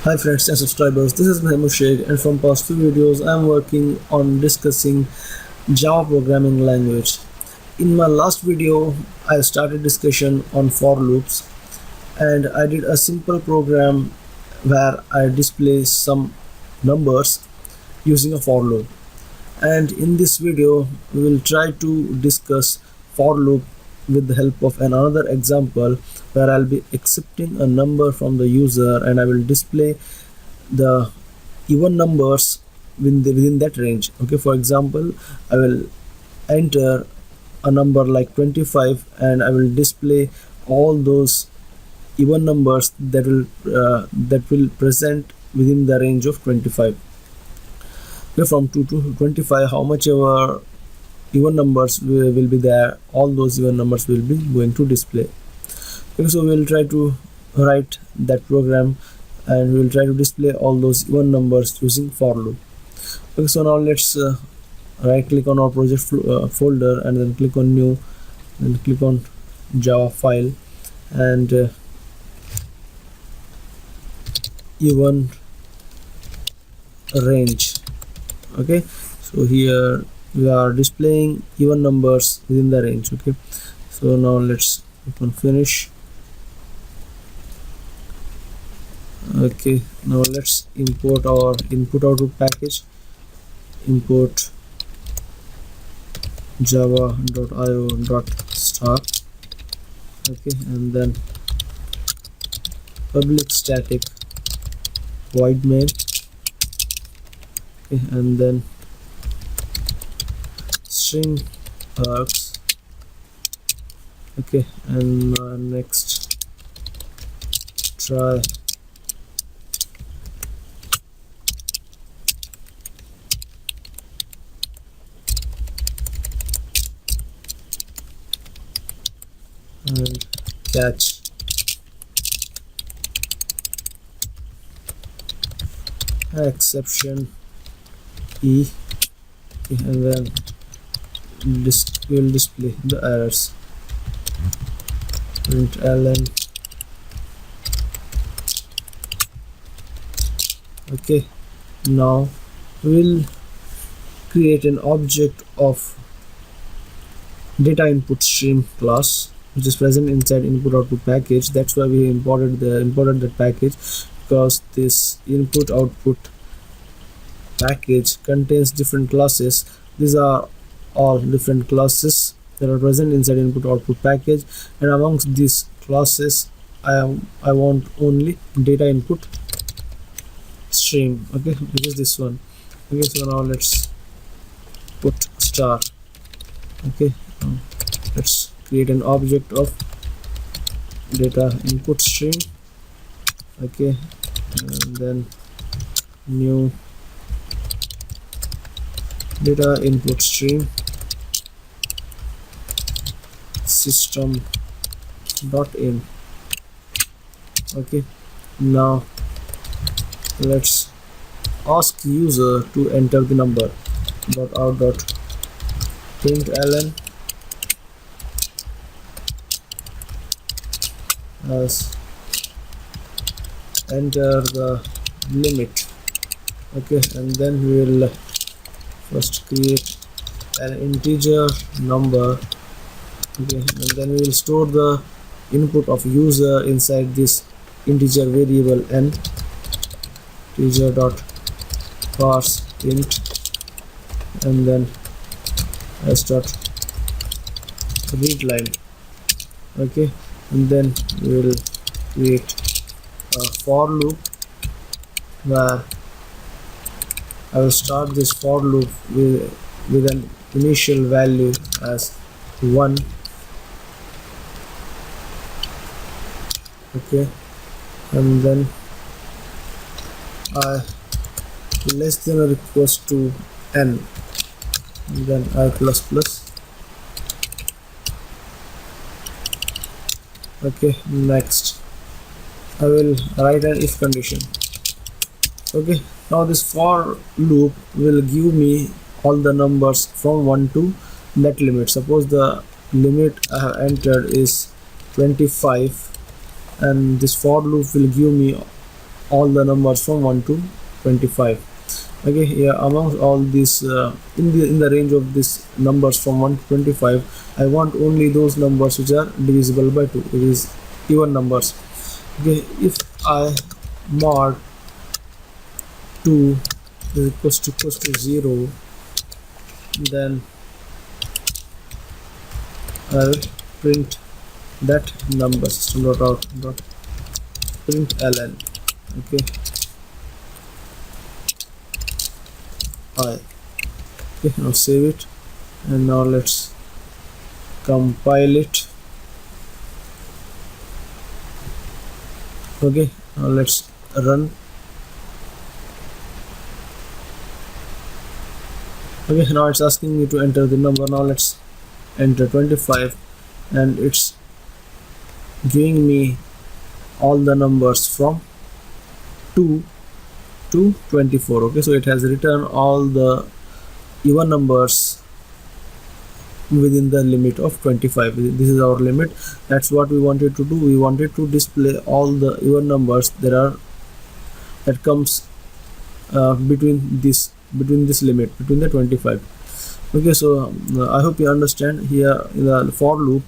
Hi friends and subscribers, this is Mahmoud Sheikh, and from past few videos I am working on discussing Java programming language. In my last video I started discussion on for loops, and I did a simple program where I display some numbers using a for loop. And in this video we will try to discuss for loop with the help of another example where I'll be accepting a number from the user and I will display the even numbers within that range. Okay, for example, I will enter a number like 25 and I will display all those even numbers that will present within the range of 25. Okay, from 2 to 25, how much ever even numbers will be there, all those even numbers will be going to display. Okay, so we will try to write that program and we will try to display all those even numbers using for loop. Okay, so now let's right click on our project folder and then click on new and click on Java file and even range. Okay, so here we are displaying even numbers within the range. Okay, so now let's click on finish. Okay, now let's import our input output package. Import java.io.star. okay, and then public static void main. Okay, and then string args. Okay, and next try and catch. Exception E. Okay, and then will display the errors. Print ln. Okay, now we'll create an object of data input stream class which is present inside input output package. That's why we imported that package, because this input output package contains different classes. These are all different classes that are present inside input output package, and amongst these classes I want only data input stream. Okay, which is this one. Okay, so now let's put star. Okay, let's create an object of data input stream. Okay, and then new data input stream system.in. okay, now let's ask user to enter the number. .out.println as enter the limit. Okay, and then we will first create an integer number. Okay, and then we will store the input of user inside this integer variable n. Integer dot parse int, and then s dot read line. Okay, and then we will create a for loop where I will start this for loop with an initial value as 1. Okay, and then I less than or equals to n, and then I plus plus. Okay, next I will write an if condition. Okay, now this for loop will give me all the numbers from 1 to that limit. Suppose the limit I have entered is 25, and this for loop will give me all the numbers from 1 to 25. Okay, here amongst all these in the range of these numbers from 1 to 25, I want only those numbers which are divisible by 2, it is even numbers. Okay, if I mod 2 is equals to 0, then I will print that number system.out.println. Okay, okay, now save it, and now let's compile it. Okay, now let's run. Okay, now it's asking me to enter the number. Now let's enter 25, and it's giving me all the numbers from 2 to 24. Okay, so it has returned all the even numbers within the limit of 25. This is our limit. That's what we wanted to do. We wanted to display all the even numbers that comes between this limit, between the 25. Okay, so I hope you understand. Here in the for loop,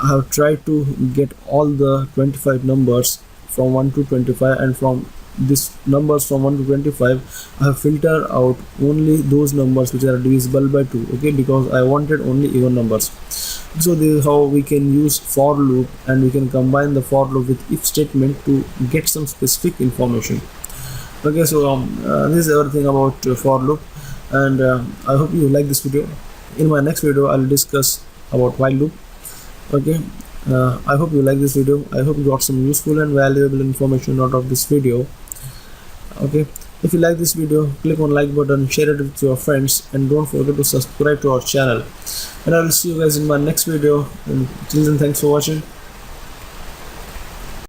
I have tried to get all the 25 numbers from 1 to 25, and from these numbers from 1 to 25 I have filtered out only those numbers which are divisible by 2. Okay, because I wanted only even numbers. So this is how we can use for loop, and we can combine the for loop with if statement to get some specific information. Okay, so this is everything about for loop, and I hope you like this video. In my next video I'll discuss about while loop. Okay, I hope you like this video. I hope you got some useful and valuable information out of this video. Okay, if you like this video, click on like button, share it with your friends, and don't forget to subscribe to our channel. And I will see you guys in my next video, and till then, thanks for watching.